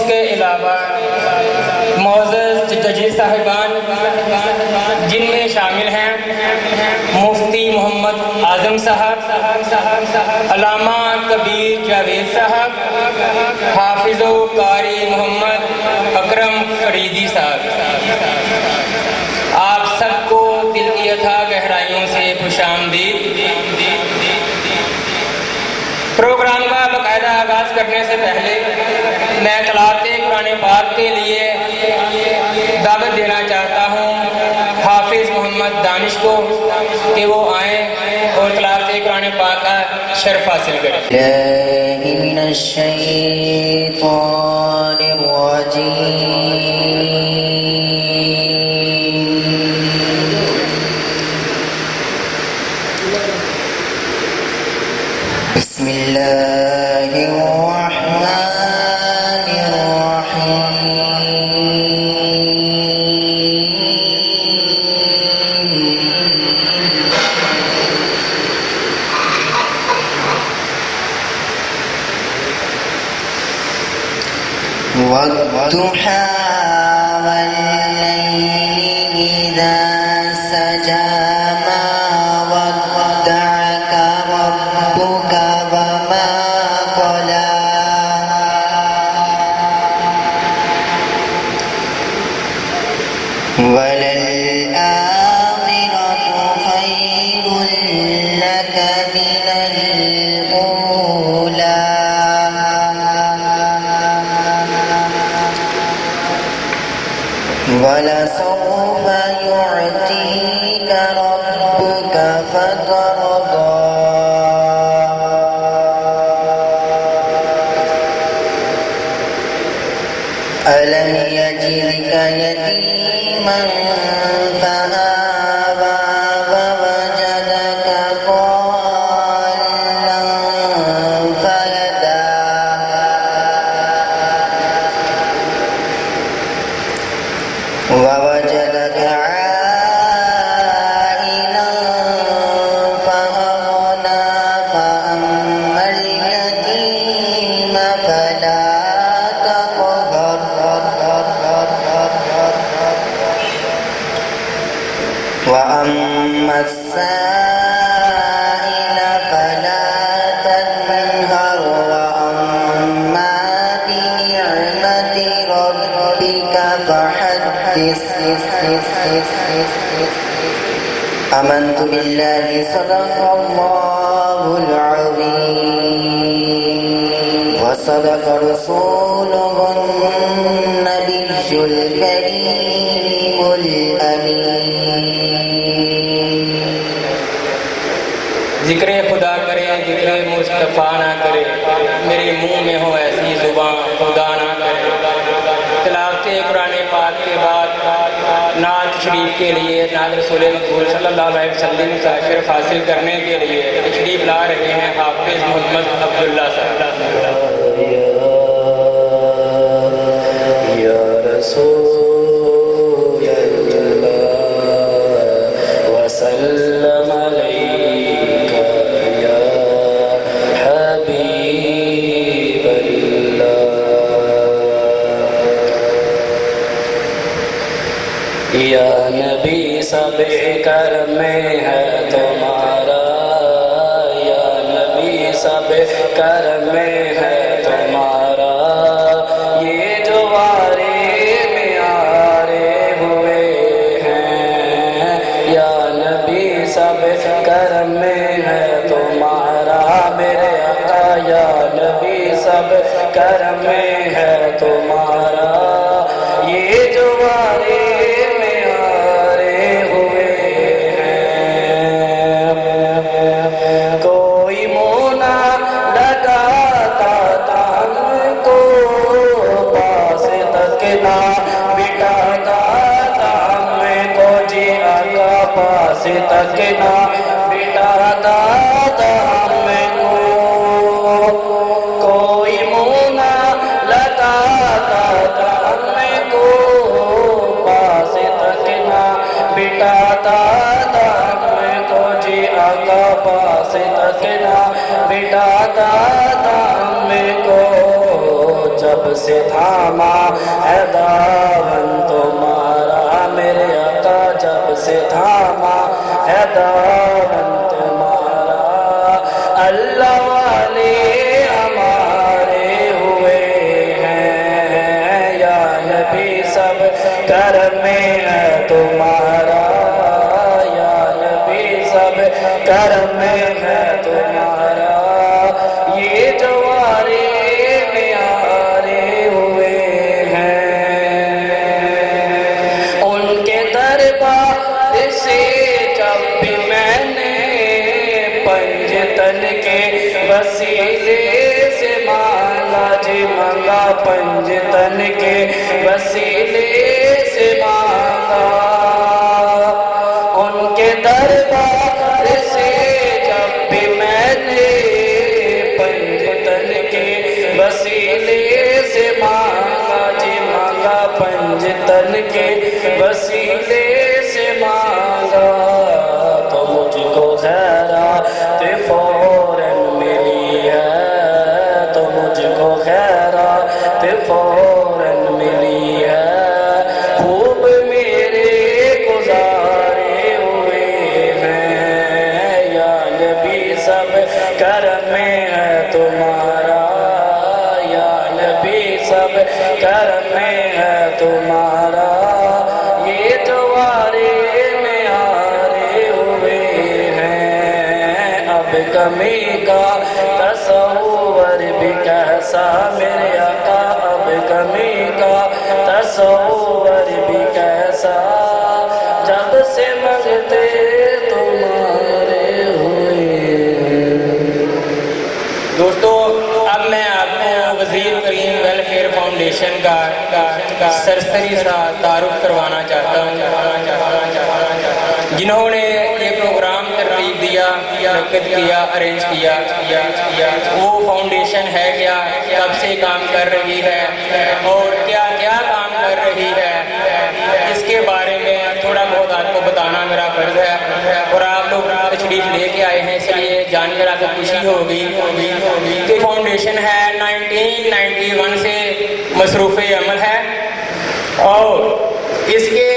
کے علاوہ معزز ججز صاحبان جن میں شامل ہیں مفتی محمد اعظم صاحب، علامہ کبیر جاوید صاحب، حافظ و قاری محمد اکرم فریدی صاحب، آپ سب کو دل کی اتھاہ گہرائیوں سے خوش آمدید۔ پروگرام کا باقاعدہ آغاز کرنے سے پہلے میں تلاوت قرآن پاک کے لیے دعوت دینا چاہتا ہوں حافظ محمد دانش کو کہ وہ آئیں اور تلاوت قرآن پاک کا شرف حاصل کریں۔ من الشیطان الرجیم بسم اللہ الرحمن الرحیم والضحى والليل إذا سجى ما ودعك ربك وما قلى وللآخرة خير لك من الأولى ولسوف يعطيك ربك فترضى ألم يجدك يتيما فآوى ووجدك ضالا فهدى ووجدك عائلا فأغنى فأما اليتيم فلا تقهر وأما السائل فلا تنهر وأما بنعمة ربك فحدث آمنت بالله صدق الله العظيم وصدق رسوله النبي الكريم الأمين ذکر خدا کرے ذکر مصطفیٰ نہ کرے، میرے منہ میں ہو ایسی زبان خدا نہ کرے۔ تلاوت قرآن پاک کے بعد نعت شریف کے لیے نعت رسول مقبول صلی اللہ علیہ وسلم کا شرف حاصل کرنے کے لیے تشریف لا رہے ہیں حافظ محمد عبداللہ صاحب۔ یا رسول اللہ وسلم علیک یا حبیب اللہ یا نبی سب کرم میں ہے تمہارا یا نبی سب کرم میں ہے تمہارا یہ جو وارے میں آرے ہوئے ہیں یا نبی سب کرم میں ہے تمہارا میرے آقا یا نبی سب کرم میں ہے تمہارا یہ جو وارے میں آرے ہوئے ہیں کوئی مونا لگاتا تھا ہم کو پاس تک نہ بٹھاتا تھا ہم کو جی آقا پاس تک نہ بٹھاتا تھا ہم کو کوئی مونا لگاتا تھا ہم کو پاس تک نہ بٹھاتا تھا ہم کو جی آقا پاس تک نہ بٹھاتا تھا ہم کو جب जब से थामा है दामन तुम्हारा, मेरे आका जब से थामा है दामन तुम्हारा। अल्लाह वाले हमारे हुए हैं या नबी सब करम में है तुम्हारा, या नबी सब करम में है तुम्हारा। ये जवारे में आरे हुए हैं, उनके दरबार से जब भी मैंने पंजतन के वसीले से मांगा जी, मांगा पंजतन के वसीले से मांगा। उनके दरबार से जब भी मैंने पंजतन के वसीले से मांगा जी, मांगा पंजतन के वसीले से मांगा, तो मुझको खैरात फौरन मिली है, तो मुझको खैरात फौरन मिली है। खूब मेरे गुजारे हुए हैं या नबी सब करम में है तुम्हारा, या नबी सब करम में है तुम्हारा। ये जवारे में आरे हुए हैं, अब कमी का तसव्वुर भी कैसा मेरे आका, अब कमी का तसव्वुर भी कैसा, जब से मंगते तुम्हारे हुए हैं। दोस्तों, अब मैं आपको वज़ीर करीम वेलफेयर फाउंडेशन का सरसरी सा तारुफ करवाना चाहता हूँ, जिन्होंने ये प्रोग्राम तरतीब दिया, मुनक्किद किया, अरेंज किया। वो फाउंडेशन है क्या, कब से काम कर रही है और क्या क्या काम कर रही है, इसके बारे में थोड़ा बहुत आपको बताना मेरा फर्ज है। और आप लोग तशरीफ लेके आए हैं, इसलिए जानकर आपको खुशी होगी कि फाउंडेशन है 1991 से मसरूफ़ अमल है और इसके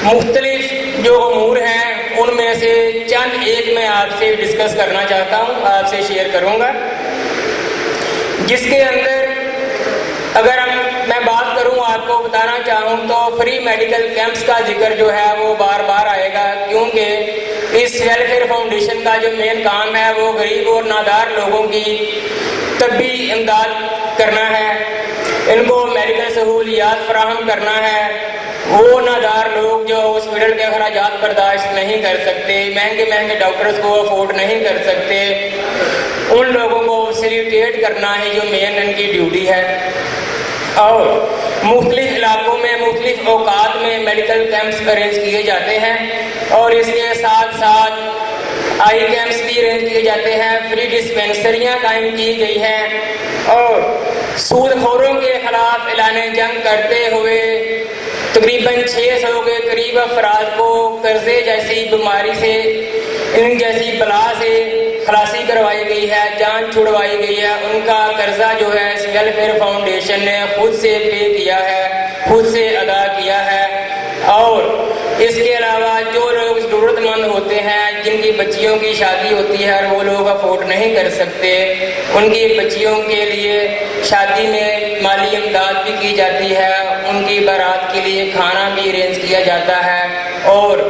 मुख्तलिफ जो अमूर हैं उनमें से चंद एक मैं आपसे डिस्कस करना चाहता हूँ, आपसे शेयर करूँगा, जिसके अंदर अगर मैं बात करूँ, आपको बताना चाहूँ तो फ्री मेडिकल कैंप्स का जिक्र जो है वो बार बार आएगा, क्योंकि इस वेलफेयर फाउंडेशन का जो मेन काम है वो गरीब और नादार लोगों की तबी इमदाद करना है, इनको मेडिकल सहूलियात फराहम करना है। वो नादार लोग जो हॉस्पिटल के अखराजात बर्दाश्त नहीं कर सकते, महंगे महंगे डॉक्टर्स को अफोर्ड नहीं कर सकते, उन लोगों को फैसिलिटेट करना है जो मेन इनकी ड्यूटी है। और मुख्तलिफ इलाकों में मुख्तलिफ औकात में मेडिकल कैंप्स अरेंज किए जाते हैं और इसके साथ साथ आई कैंप्स भी अरेंज किए जाते हैं, फ्री डिस्पेंसरियाँ कायम की गई हैं और सूदखोरों के खिलाफ ऐलान जंग करते हुए तकरीबन 600 के करीब अफराद को कर्जे जैसी बीमारी से, इन जैसी बला से खलासी करवाई गई है, जान छुड़वाई गई है। उनका कर्जा जो है इस वेलफेयर फाउंडेशन ने खुद से पे किया है, खुद से अदा किया है। और इसके अलावा जो लोग ज़रूरतमंद होते हैं, जिनकी बच्चियों की शादी होती है और वो लोग अफोर्ड नहीं कर सकते, उनकी बच्चियों के लिए शादी में माली इमदाद भी की जाती है, उनकी बारात के लिए खाना भी अरेंज किया जाता है। और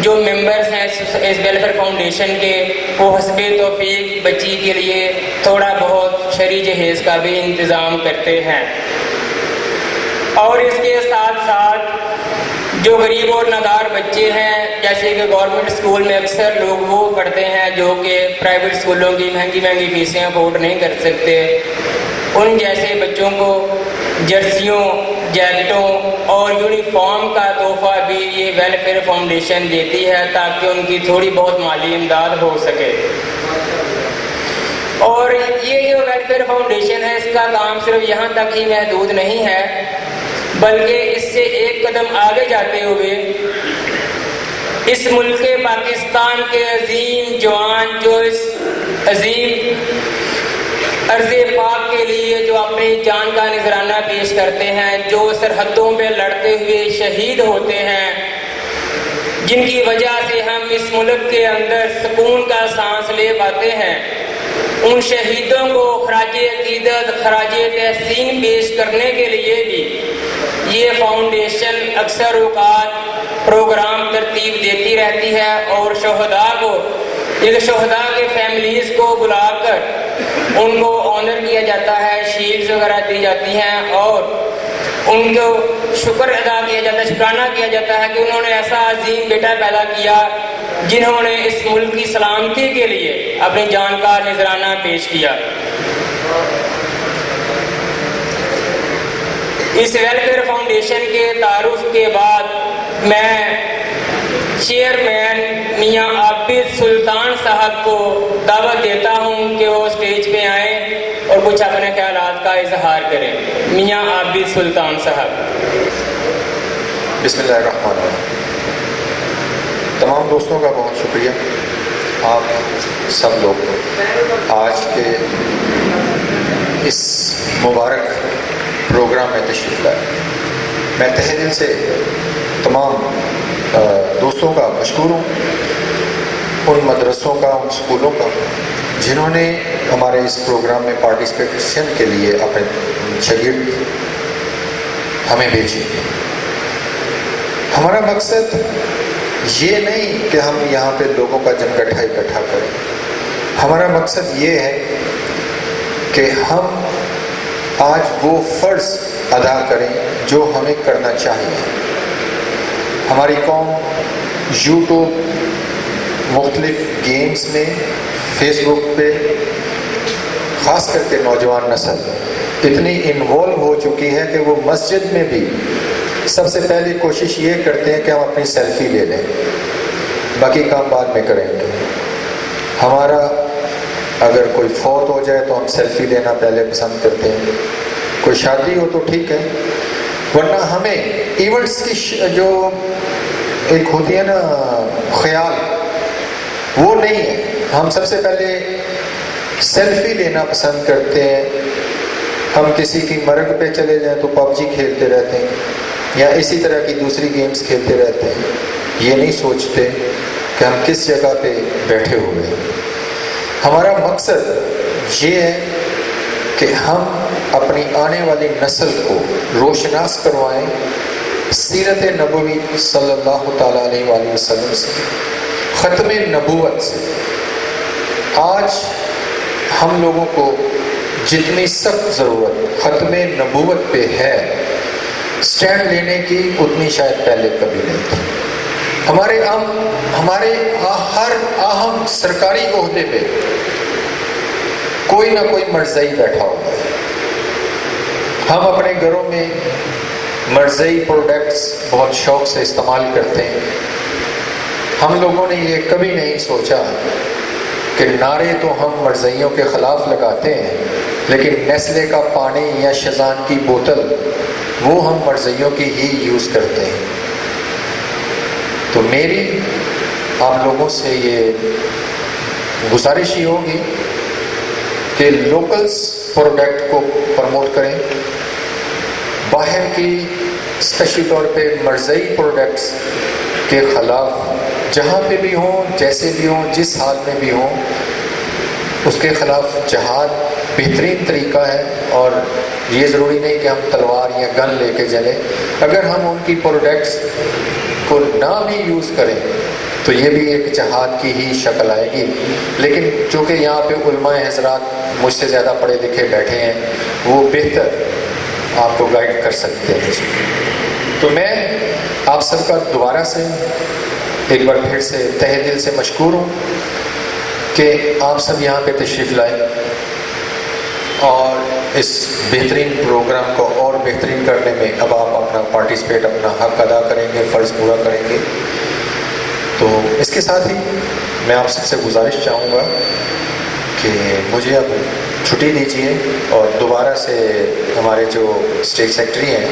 जो मेंबर्स हैं इस वेलफेयर फाउंडेशन के, वो हस्बे तौफीक बच्ची के लिए थोड़ा बहुत शरी जहेज़ का भी इंतज़ाम करते हैं। और इसके साथ साथ जो गरीब और नादार बच्चे हैं, जैसे कि गवर्नमेंट स्कूल में अक्सर लोग वो पढ़ते हैं जो कि प्राइवेट स्कूलों की महंगी महंगी फीसें अफोर्ड नहीं कर सकते, उन जैसे बच्चों को जर्सियों, जैकेटों और यूनिफॉर्म का तोहफा भी ये वेलफेयर फाउंडेशन देती है ताकि उनकी थोड़ी बहुत माली इमदाद हो सके। और ये जो वेलफेयर फाउंडेशन है, इसका काम सिर्फ यहाँ तक ही महदूद नहीं है, बल्कि इससे एक कदम आगे जाते हुए इस मुल्क पाकिस्तान के अजीम जवान जो इस अजीम عرض پاک کے لیے جو اپنی جان کا نذرانہ پیش کرتے ہیں، جو سرحدوں پہ لڑتے ہوئے شہید ہوتے ہیں، جن کی وجہ سے ہم اس ملک کے اندر سکون کا سانس لے پاتے ہیں، ان شہیدوں کو خراج عقیدت، خراج تحسین پیش کرنے کے لیے بھی یہ فاؤنڈیشن اکثر اوقات پروگرام ترتیب دیتی رہتی ہے، اور شہداء کے فیملیز کو بلا کر ان کو آنر کیا جاتا ہے، شیلڈز وغیرہ دی جاتی ہیں، اور ان کو شکر ادا کیا جاتا ہے، شکرانہ کیا جاتا ہے کہ انہوں نے ایسا عظیم بیٹا پیدا کیا جنہوں نے اس ملک کی سلامتی کے لیے اپنی جان کا نذرانہ پیش کیا۔ اس ویلفیئر فاؤنڈیشن کے تعارف کے بعد میں چیئرمین میاں عابد سلطان صاحب کو دعوت دیتا ہوں کہ وہ اسٹیج پہ آئیں اور کچھ اپنے خیالات کا اظہار کریں۔ میاں عابد سلطان صاحب۔ بسم اللہ الرحمن الرحیم۔ تمام دوستوں کا بہت شکریہ، آپ سب لوگ آج کے اس مبارک پروگرام میں تشریف لائے۔ میں تہہ دل سے تمام دوستوں کا مشکور ہوں، ان مدرسوں کا، ان اسکولوں کا جنہوں نے ہمارے اس پروگرام میں پارٹیسپیشن کے لیے اپنے شاگرد ہمیں بھیجے۔ ہمارا مقصد یہ نہیں کہ ہم یہاں پہ لوگوں کا جمگٹھا اکٹھا کریں، ہمارا مقصد یہ ہے کہ ہم آج وہ فرض ادا کریں جو ہمیں کرنا چاہیے۔ ہماری قوم یوٹیوب، مختلف گیمز میں، فیس بک پہ، خاص کر کے نوجوان نسل اتنی انوالو ہو چکی ہے کہ وہ مسجد میں بھی سب سے پہلی کوشش یہ کرتے ہیں کہ ہم اپنی سیلفی لے لیں، باقی کام بعد میں کریں گے۔ ہمارا اگر کوئی فوت ہو جائے تو ہم سیلفی لینا پہلے پسند کرتے ہیں، کوئی شادی ہو تو ٹھیک ہے، ورنہ ہمیں ایونٹس کی جو ایک ہوتی ہے نا خیال، وہ نہیں ہے۔ ہم سب سے پہلے سیلفی لینا پسند کرتے ہیں۔ ہم کسی کی مرگ پہ چلے جائیں تو پب جی کھیلتے رہتے ہیں یا اسی طرح کی دوسری گیمز کھیلتے رہتے ہیں، یہ نہیں سوچتے کہ ہم کس جگہ پہ بیٹھے ہوئے ہیں۔ ہمارا مقصد یہ ہے کہ ہم اپنی آنے والی نسل کو روشناس کروائیں سیرت نبوی صلی اللہ تعالیٰ علیہ وآلہ وسلم سے، ختم نبوت سے۔ آج ہم لوگوں کو جتنی سخت ضرورت ختم نبوت پہ ہے، سٹینڈ لینے کی اتنی شاید پہلے کبھی نہیں تھی۔ ہمارے ہر اہم سرکاری عہدے پہ کوئی نہ کوئی مرزائی بیٹھا ہوا ہے۔ ہم اپنے گھروں میں مرزائی پروڈکٹس بہت شوق سے استعمال کرتے ہیں۔ ہم لوگوں نے یہ کبھی نہیں سوچا کہ نعرے تو ہم مرزائیوں کے خلاف لگاتے ہیں، لیکن نیسلے کا پانی یا شزان کی بوتل وہ ہم مرزائیوں کی ہی یوز کرتے ہیں۔ تو میری آپ لوگوں سے یہ گزارش ہی ہوگی کہ لوکلز پروڈکٹ کو پروموٹ کریں، باہر کی اسپیشل طور پہ مرزائی پروڈکٹس کے خلاف جہاں پہ بھی ہوں، جیسے بھی ہوں، جس حال میں بھی ہوں، اس کے خلاف جہاد بہترین طریقہ ہے۔ اور یہ ضروری نہیں کہ ہم تلوار یا گن لے کے چلیں، اگر ہم ان کی پروڈکٹس کو نہ بھی یوز کریں تو یہ بھی ایک جہاد کی ہی شکل آئے گی۔ لیکن چونکہ یہاں پہ علماء حضرات مجھ سے زیادہ پڑھے لکھے بیٹھے ہیں، وہ بہتر آپ کو گائیڈ کر سکتے ہیں۔ تو میں آپ سب کا دوبارہ سے ایک بار پھر سے تہہ دل سے مشکور ہوں کہ آپ سب یہاں پہ تشریف لائے اور اس بہترین پروگرام کو اور بہترین کرنے میں اب آپ اپنا پارٹیسپیٹ، اپنا حق ادا کریں گے، فرض پورا کریں گے۔ تو اس کے ساتھ ہی میں آپ سب سے گزارش چاہوں گا کہ مجھے اب چھٹی دیجیے اور دوبارہ سے ہمارے جو اسٹیٹ سیکرٹری ہیں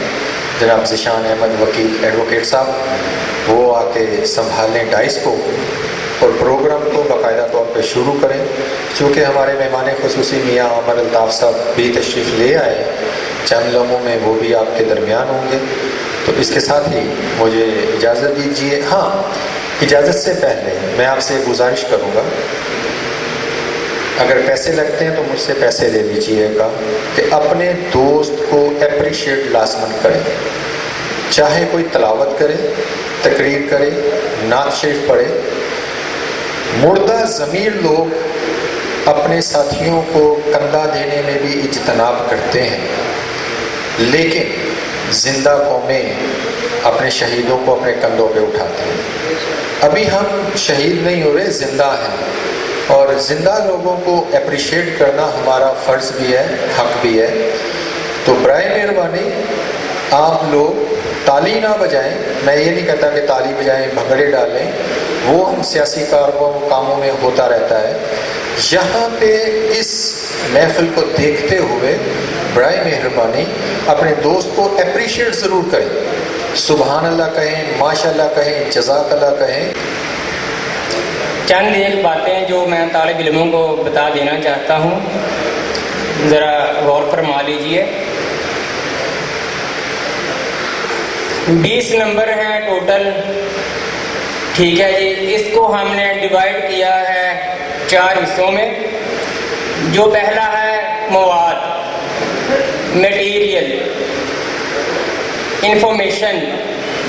جناب ذیشان احمد وکیل ایڈوکیٹ صاحب، وہ آ کے سنبھالیں ڈائس کو، और प्रोग्राम को बाकायदा तौर पर शुरू करें। चूँकि हमारे मेहमान खुसूसी मियाँ अमर अल्ताफ़ साहब भी तशरीफ़ ले आए, चंद लम्हों में वो भी आपके दरमियान होंगे, तो इसके साथ ही मुझे इजाज़त दीजिए। हाँ, इजाज़त से पहले मैं आपसे गुजारिश करूँगा, अगर पैसे लगते हैं तो मुझसे पैसे ले लीजिएगा कि अपने दोस्त को अप्रिशिएट लाजमन करें, चाहे कोई तलावत करे, तकरीर करे, नात शरीफ पढ़े। मुर्दा ज़मीर लोग अपने साथियों को कंधा देने में भी इज्तनाब करते हैं, लेकिन जिंदा कौमें अपने शहीदों को अपने कंधों पे उठाती हैं। अभी हम शहीद नहीं हो रहे, ज़िंदा हैं, और ज़िंदा लोगों को अप्रिशिएट करना हमारा फ़र्ज़ भी है, हक़ भी है। तो बराए मेहरबानी आप लोग ताली ना बजाएं। मैं ये नहीं कहता कि ताली बजाएं, भंगड़े डालें, वो हम सियासी कामों में होता रहता है। यहाँ पे इस महफिल को देखते हुए बराए मेहरबानी अपने दोस्त को अप्रिशिएट ज़रूर करें, सुबहान अल्लाह कहें, माशाअल्लाह कहें, जज़ाकल्लाह कहें। चंद एक बातें जो मैं तालिब इल्मों को बता देना चाहता हूँ, ज़रा गौर फरमा लीजिए। 20 नंबर हैं टोटल, ठीक है जी। इसको हमने डिवाइड किया है 4 हिस्सों में। जो पहला है मवाद, मटेरियल, इंफॉर्मेशन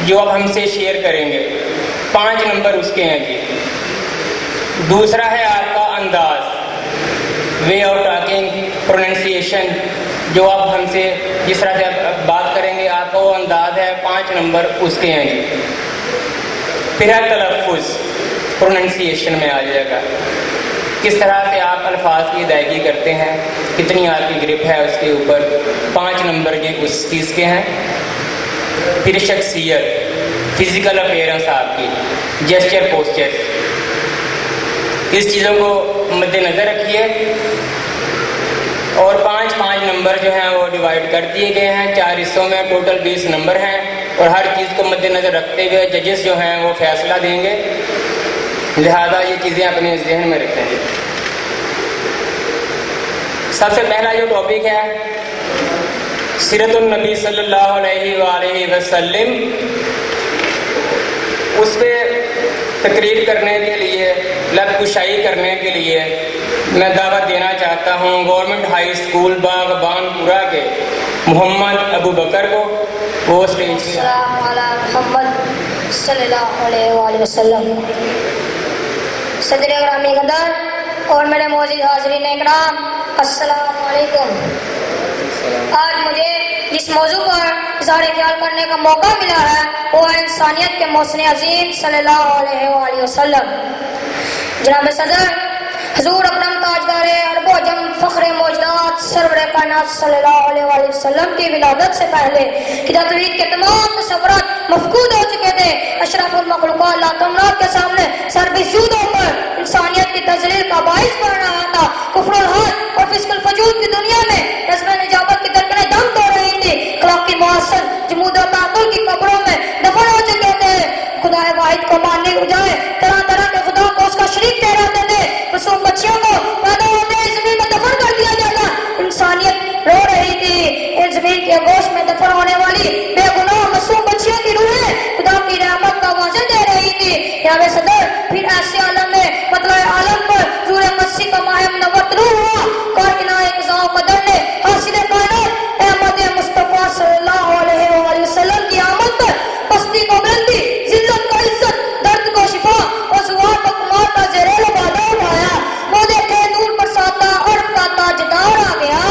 जो अब हमसे शेयर करेंगे, 5 नंबर उसके हैं जी। दूसरा है आपका अंदाज, वे ऑफ टॉकिंग, प्रोनाउंसिएशन, जो आप हमसे जिस तरह से आप बात करेंगे आपका वो अंदाज है, 5 नंबर उसके हैं जी। फिर है तलफ़ुज़, प्रोनाउंसिएशन में आ जाएगा, किस तरह से आप अल्फाज की अदायगी करते हैं, कितनी आपकी ग्रिप है उसके ऊपर, 5 नंबर जी उस चीज़ के हैं। फिर शख्सियत, फिज़िकल अपीयरेंस आपकी, जेस्चर, पोस्चर, इस चीज़ों को मद्देनज़र रखिए। और 5-5 नंबर जो हैं वो डिवाइड कर दिए गए हैं 4 हिस्सों में। टोटल 20 नंबर हैं और हर चीज़ को मद्देनज़र रखते हुए जजेस जो हैं वो फैसला देंगे, लिहाजा ये चीज़ें अपने जहन में रखेंगे। सबसे पहला जो टॉपिक है सीरतुन नबी सल्लल्लाहु अलैहि वसल्लम, उस पर तकरीर करने के लिए, लब कुशाई करने के लिए मैं दावत देना चाहता हूँ गवर्नमेंट हाई स्कूल बागबानपुरा के मोहम्मद अबू बकर को। वो स्टेज पे मोहम्मद सल्लल्लाहु अलैहि वसल्लम। सदर ग्रामी कदर और मेरे मौजूद हाज़रीन इकराम, अस्सलाम वालेकुम। आज मुझे जिस मौजू पर इज़हार ख्याल करने का मौका मिला है वो है इंसानियत के मौसम अज़ीम सल्लल्लाहु अलैहि वसल्लम। जनाब सदर हुज़ूर अकरम ताजदार अरब अजम फ़ख्र मौजूदात सरवर कायनात सल्लल्लाहु अलैहि वसल्लम की विलादत से पहले कि तौहीद के तमाम तसव्वुरात मफ़कूद हो चुके थे। अशरफुल मखलूक़ात लातमरात के सामने सरबिज़ूद होकर इंसानियत की तज़लील का बाइस बन रहा था। कुफ्रुल हद और फिस्कुल फजूद की दुनिया में नज़्म निजाबत की धड़कनें दम तोड़ रही थी। अखलाक़ी मुहस्सन जमूद और ताक़ुल की कब्रों में दफन हो चुके थे। खुदाए वाहिद को मानने के बजाय तरह तरह के खुदा को उसका शरीक ठहराते थे। मासूम बच्चियों को पैदा होते ही ज़मीन में दफन कर दिया जाता। इंसानियत रो रही थी। इस ज़मीन के गोश्त में दफन होने वाली बेगुनाह मासूम बच्चियों की रूहें खुदा की रहमत का वाज़े दे रही थी। या सदर फिर ऐसे आलम में मतलब आलम पर ज़ूर मसीह का माह मुनव्वर तलू हुआ। कारकिनाए क़ज़ा क़दर ने हासिल कायनात अहमद मुस्तफ़ा सल्लल्लाहु अलैहि वसल्लम की आमद पर पस्ती को बुलंदी, जिल्लत को इज्जत, दर्द को शिफा और ज़ुबान को कुमार का ज़ेरेल बाला उठाया। वो देखे नूर बरसाता अर्थ का ताजदार आ गया।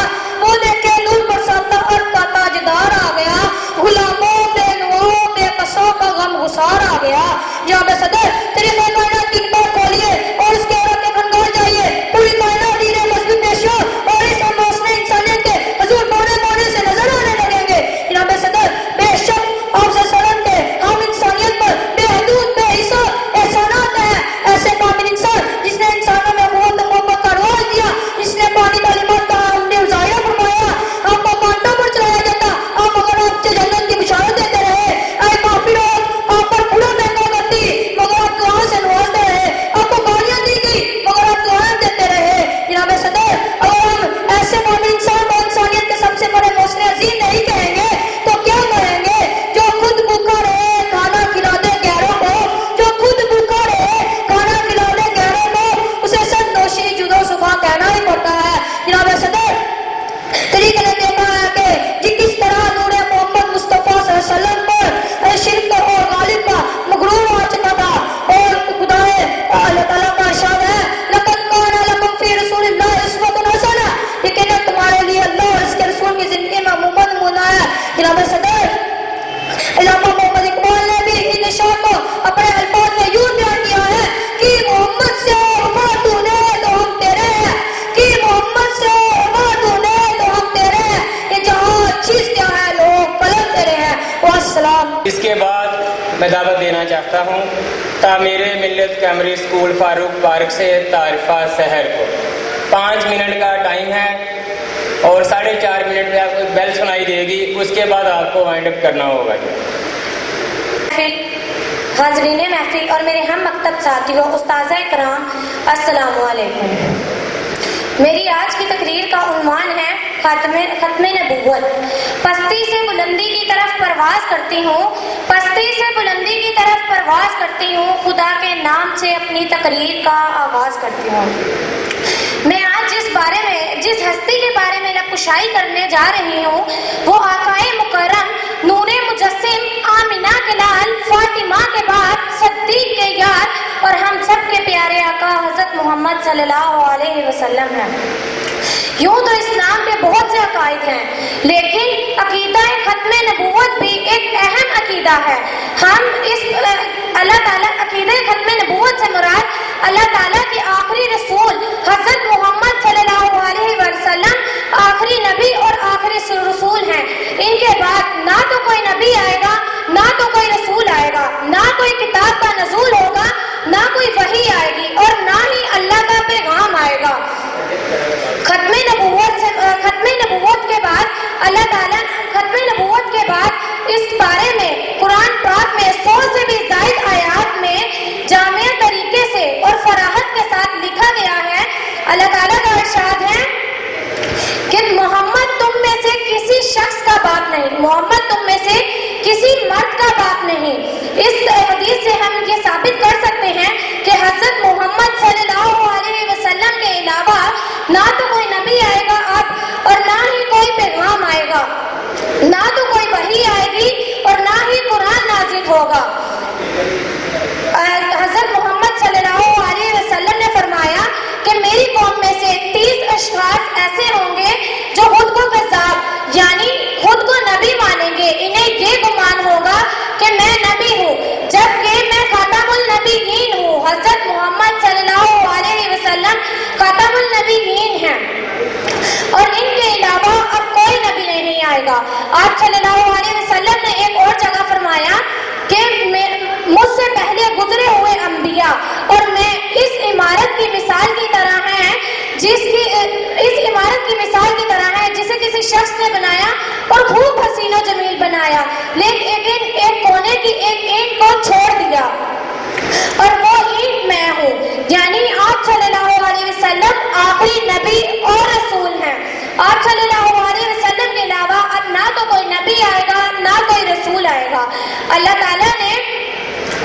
वो देखे नूर बरसाता अर्थ का ताजदार आ गया। गुलामों बेनुओं बेकसों का गम गुसार आ गया। जनाब सदर तेरी कायनात की किताब खोलिए और उसके औरत के खंगाल जाइए। पूरी कायनात हीरे मजबूत पेशो और इस मौसम इंसानियत के हुजूर मोड़े मोड़े से नजर आने लगेंगे। जनाब सदर बेशक आपसे सलाम के हम इंसानियत पर बेहदूद बेहिसाब एहसानात हैं। ऐसे कामिल इंसान जिसने इंसानों में क़ुव्वत मोहब्बत का रोज़ दिया, जिसने पानी तालीमात का हमने ज़ाहिर फरमाया, आपको कांटों पर चलाया जाता, आप मगर आपसे जन्नत की बिशारत देते रहे। ऐ काफिरों, आप पर कूड़ा महंगा करती मगर आप कहाँ से अस्सलाम। इसके बाद मैं दावत देना चाहता हूँ तामीर मिल्लत कैमरी स्कूल फारूक पार्क से तारिफा शहर को। 5 मिनट का टाइम है और 4.5 मिनट में आपको एक बेल सुनाई देगी, उसके बाद आपको वाइंड अप करना होगा। हाज़रीन महफिल और मेरे हम मकतब साथियों, उस्ताज़ा इकराम, अस्सलामु अलैकुम। मेरी आज की तकरीर का उन्वान है खत्मे नबूवत। पस्ती से बुलंदी की तरफ परवाज करती हूँ, पस्ती से बुलंदी की तरफ परवाज करती हूँ, खुदा के नाम से अपनी तकरीर का आगाज करती हूँ। मैं आज जिस हस्ती के बारे में नकुशाई करने जा रही हूँ वो आकाए मुकर्रम नूरे मुजस्सिम आमिना के लाल फातिमा के बाद सद्दीक के यार और हम सब के प्यारे आका हज़रत मोहम्मद सल्लल्लाहु अलैहि वसल्लम हैं। यूँ तो इस्लाम के बहुत से अकायद हैं, लेकिन अकीदा खत्मे नबूवत भी एक अहम अकीदा है। हम इस अल्लाह ताला अकीदा खत्मे नबूवत से मुराद अल्लाह ताला के आखिरी रसूल हज़रत मोहम्मद सल्लल्लाहु अलैहि वसल्लम आखिरी नबी और आखिरी रसूल हैं। इनके बाद ना तो कोई नबी आएगा, ना तो कोई रसूल आएगा, ना कोई किताब का नज़ूल होगा, ना कोई वही आएगी और ना ही अल्लाह का पैगाम आएगा। खत्मे नबूवत के बाद अल्लाह ताला खत्मे नबूवत के बाद इस बारे में कुरान पाक में 100 से भी ज़ायद आयात में जामिया तरीके से और फराहत के साथ लिखा गया है। अल्लाह ताला का इरशाद है कि मोहम्मद तुम में से किसी शख्स का बाप नहीं, मोहम्मद तुम में से किसी मर्द का बाप नहीं। इस हदीस से हम ये साबित कर सकते हैं कि हज़रत मोहम्मद सल्लल्लाहु अलैहि वसल्लम के अलावा ना तो कोई नबी आएगा अब और ना ही कोई पैगाम आएगा, ना तो कोई वही आएगी और ना ही कुरान नाज़िल होगा। हज़रत मोहम्मद सल्लल्लाहु अलैहि वसल्लम ने फरमाया कि मेरी कौम में से 30 अशख़ास ऐसे होंगे जो खुद को कज़्ज़ाब यानी खुद को नबी मानेंगे। इन्हें ये गुमान होगा कि मैं नबी हूँ जबकि मैं खातमुल नबीयीन हूँ। हज़रत मोहम्मद सल्लल्लाहु अलैहि वसल्लम खातमुल नबीयीन हैं और इनके अलावा अब कोई नबी नहीं आएगा। आप सल्लल्लाहु अलैहि वसल्लम ने एक और जगह फरमाया कि मुझसे पहले गुजरे हुए अंबिया और मैं इस इमारत की मिसाल की तरह है जिसे किसी शख्स ने बनाया और खूब हसीनो जमील बनाया, लेकिन एक कोने की एक ईंट को छोड़ दिया और वो ईंट मैं हूँ। यानी आप सल्लल्लाहु अलैहि वसल्लम आखिरी नबी और रसूल हैं। आप सल्लल्लाहु अलैहि वसल्लम के अलावा अब ना तो कोई नबी आएगा ना कोई रसूल आएगा। अल्लाह ताला ने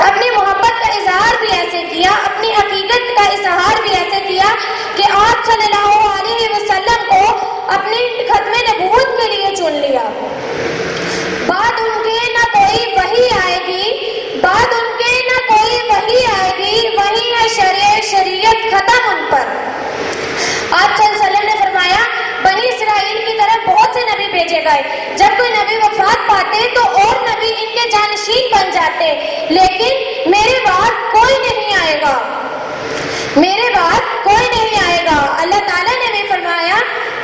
अपनी मोहब्बत का इजहार भी ऐसे किया, अपनी हकीकत का इजहार भी ऐसे किया कि आप सल्लल्लाहु अलैहि वसल्लम को अपनी खत्मे नबूवत के लिए चुन लिया। बाद उनके ना कोई वही आएगी, बाद उनके ना कोई वही आएगी, वही है शरीयत खत्म उन पर। आप सल्लल्लाहु अलैहि वसल्लम ने फरमाया बनी इसराइल की तरफ बहुत से नबी भेजे गए, जब कोई नबी वफात पाते तो और नबी इनके जानशीन बन जाते, लेकिन मेरे बाद कोई नहीं आएगा, मेरे बाद कोई नहीं आएगा। अल्लाह ताला ने भी फरमाया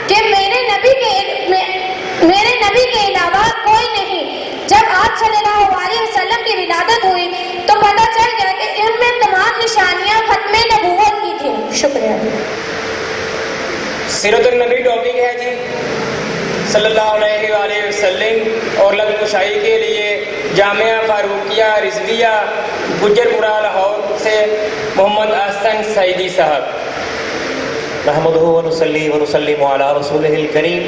कि मेरे नबी के अलावा कोई नहीं। जब आप सल्लल्लाहु अलैहि वसल्लम की विलादत हुई तो पता चल गया कि इनमें तमाम निशानियां खत्मे नबूवत की थी। शुक्रिया। सीरत नबी टॉपिक है जी सल्लल्लाहु अलैहि वसल्लम और लफ्ज़-कुशाई के लिए जामिया फारूकिया रिजविया गुजरपुरा लाहौर से मोहम्मद अहसन सईदी साहब। नहमदुहु व नुसल्ली व नुसल्लिमु अला रसूलिहिल करीम,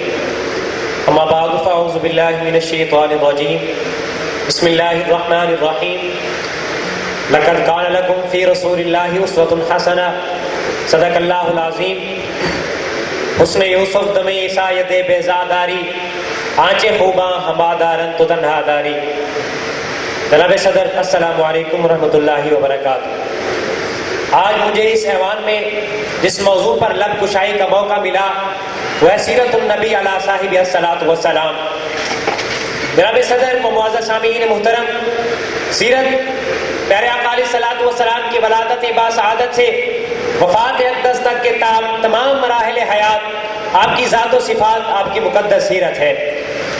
अम्मा बअद फ़अऊज़ु बिल्लाहि मिनश शैतानिर रजीम, बिस्मिल्लाहिर रहमानिर रहीम। लक़द कान लकुम फ़ी रसूलिल्लाहि उस्वतुन हसना, सदक़ल्लाहुल अज़ीम। हुस्न यूसुफ दमे ईसायत बेज़ादारी, आंचे खूबां हमादारन तो तन्हादारी। जनाब सदर अस्सलामु अलैकुम रहमतुल्लाहि व बरकातुहू। आज मुझे इस ऐवान में जिस मौजू पर लब कुशाई का मौका मिला वह सीरतुन नबी अला साहिब अस्सलातु वस्सलाम। जनाब सदर को मुअज़्ज़ज़ सामीईन मुहतरम, सीरत प्यारे आका अलैहिस्सलातु वस्सलाम की वलादत बासआदत से वफात अक़दस तक के तमाम मराहिल हयात आपकी ज़ात व सिफ़ात आपकी मुक़द्दस सीरत है।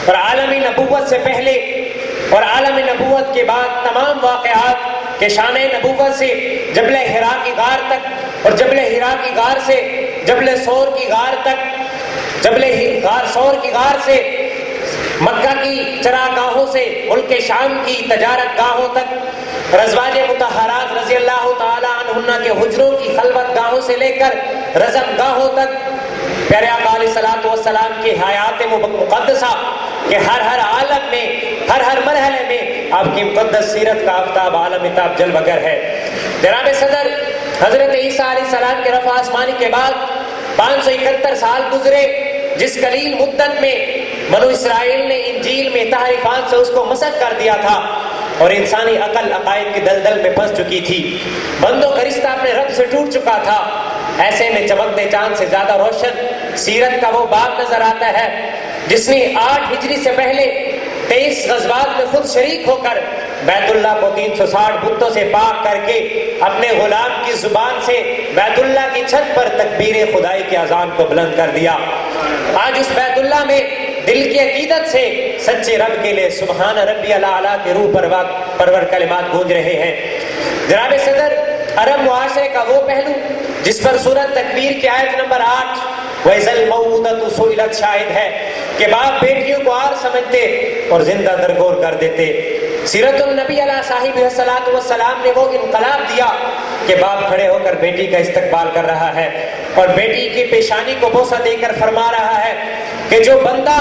और आलमी नबूवत से पहले اور عالم نبوت کے بعد تمام واقعات کے شان نبوت سے جبل حرا کی غار تک اور جبل حرا کی غار سے جبل سور کی غار تک، سور کی غار سے مکہ کی چراگاہوں سے ملک شام کی تجارت گاہوں تک، ازواج مطہرات رضی اللہ تعالی عنہن کے حجروں کی خلوت گاہوں سے لے کر رزم گاہوں تک، پیارے آقا علیہ الصلوۃ والسلام کی حیات مقدسہ کہ ہر عالم میں ہر مرحلے میں آپ کی مقدس سیرت کا آفتاب عالم تاب جلوہ گر ہے۔ جناب صدر حضرت عیسیٰ علیہ السلام کے رفع آسمانی کے بعد 571 سال گزرے، جس قلیل مدت میں بنو اسرائیل نے انجیل میں تحریفات سے اس کو مسخ کر دیا تھا اور انسانی عقل عقائد کی دلدل میں پھنس چکی تھی، بندوں کا رشتہ اپنے رب سے ٹوٹ چکا تھا۔ ایسے میں چمکتے چاند سے زیادہ روشن سیرت کا وہ باب نظر آتا ہے جس نے 8 ہجری سے پہلے 23 غزوات میں خود شریک ہو کر بیت اللہ کو 360 بتوں سے پاک کر کے اپنے غلام کی زبان سے بیت اللہ کی چھت پر تکبیر خدائی کی اذان کو بلند کر دیا۔ آج اس بیت اللہ میں دل کی عقیدت سے سچے رب کے لیے سبحان ربی الاعلیٰ کے روح پرور کلمات گونج رہے ہیں۔ جناب صدر، عرب معاشرے کا وہ پہلو جس پر سورۃ تکویر کی آیت نمبر 8 وَإِذَا الْمَوْءُودَةُ سُئِلَتْ شاہد ہے کہ باپ بیٹیوں کو آر سمجھتے اور زندہ درگور کر دیتے۔ سیرت النبی علیہ صاحب الصلاۃ والسلام نے وہ انقلاب دیا کہ باپ کھڑے ہو کر بیٹی کا استقبال کر رہا ہے اور بیٹی کی پیشانی کو بوسہ دے کر فرما رہا ہے کہ جو بندہ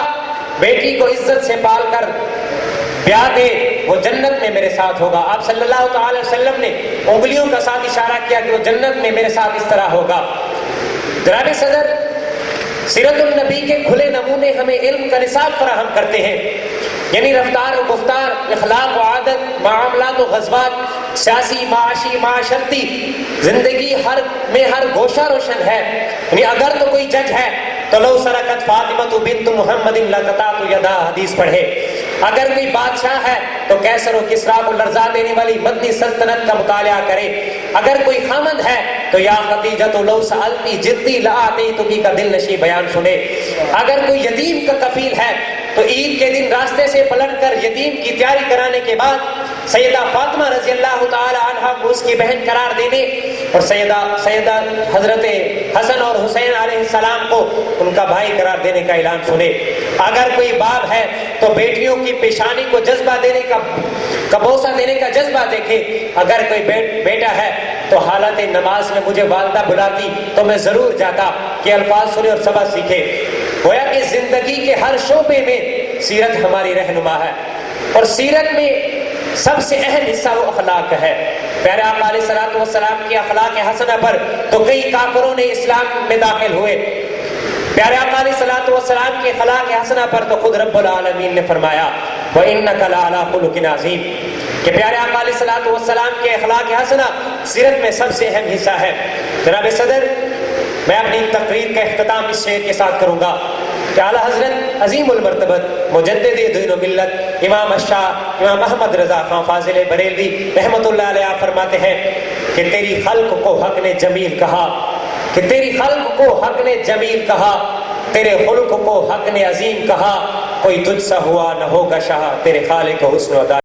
بیٹی کو عزت سے پال کر بیاہ دے وہ جنت میں میرے ساتھ ہوگا۔ آپ صلی اللہ تعالی وسلم نے انگلیوں کا ساتھ اشارہ کیا کہ وہ جنت میں میرے ساتھ اس طرح ہوگا۔ جناب صدر، سیرت النبی کے کھلے نمونے ہمیں علم کا نصاب فراہم کرتے ہیں، یعنی رفتار و گفتار، اخلاق و عادت، معاملات و غزوات، سیاسی، معاشی، معاشرتی زندگی میں ہر گوشہ روشن ہے۔ یعنی اگر تو کوئی جج ہے تو لو سرقت فاطمہ بنت محمد لقطعت یدا، حدیث پڑھے۔ اگر کوئی بادشاہ ہے تو کیسر و کسریٰ کو لرزا دینے والی مدنی سلطنت کا مطالعہ کرے۔ اگر کوئی خامند ہے تو یا خدیجۃ لو سألتی جدی لآتیتکی کا دل نشیں بیان سنے۔ اگر کوئی یتیم کا کفیل ہے تو عید کے دن راستے سے پلٹ کر یتیم کی تیاری کرانے کے بعد سیدہ فاطمہ رضی اللہ تعالی عنہا کو اس کی بہن قرار دینے اور سیدہ حضرت حسن اور حسین علیہ السلام کو ان کا بھائی قرار دینے کا اعلان سنے۔ اگر کوئی باپ ہے تو بیٹیوں کی پیشانی کو جذبہ دینے کا بوسہ دینے کا جذبہ دیکھے۔ اگر کوئی بیٹا ہے تو حالت نماز میں مجھے والدہ بلاتی تو میں ضرور جاتا کہ الفاظ سنے اور سبق سیکھے۔ گویا کہ زندگی کے ہر شعبے میں سیرت ہماری رہنما ہے اور سیرت میں سب سے اہم حصہ وہ اخلاق ہے۔ پیارے آقا علیہ الصلوۃ والسلام کی اخلاق حسنہ پر تو کئی کافروں نے اسلام میں داخل ہوئے۔ پیارے آقا علیہ الصلوۃ والسلام کی اخلاق حسنہ پر تو خود رب العالمین نے فرمایا وَإِنَّكَ لَعَلَىٰ خُلُقٍ عَظِيمٍ کہ پیارے آقا علیہ الصلوۃ والسلام کے اخلاق حسنہ سیرت میں سب سے اہم حصہ ہے۔ جناب صدر، میں اپنی تقریر کا اختتام اس شعر کے ساتھ کروں گا کہ اعلیٰ حضرت عظیم المرتبت مجدد دین و ملت امام الشاہ امام احمد رضا خان فاضل بریلوی رحمۃ اللہ علیہ فرماتے ہیں کہ تیری خلق کو حق نے جمیل کہا، کہ تیری خلق کو حق نے جمیل کہا، تیرے خلق کو حق نے عظیم کہا، کوئی تجھ سا ہوا نہ ہوگا شاہ، تیرے خالق حسن و ادا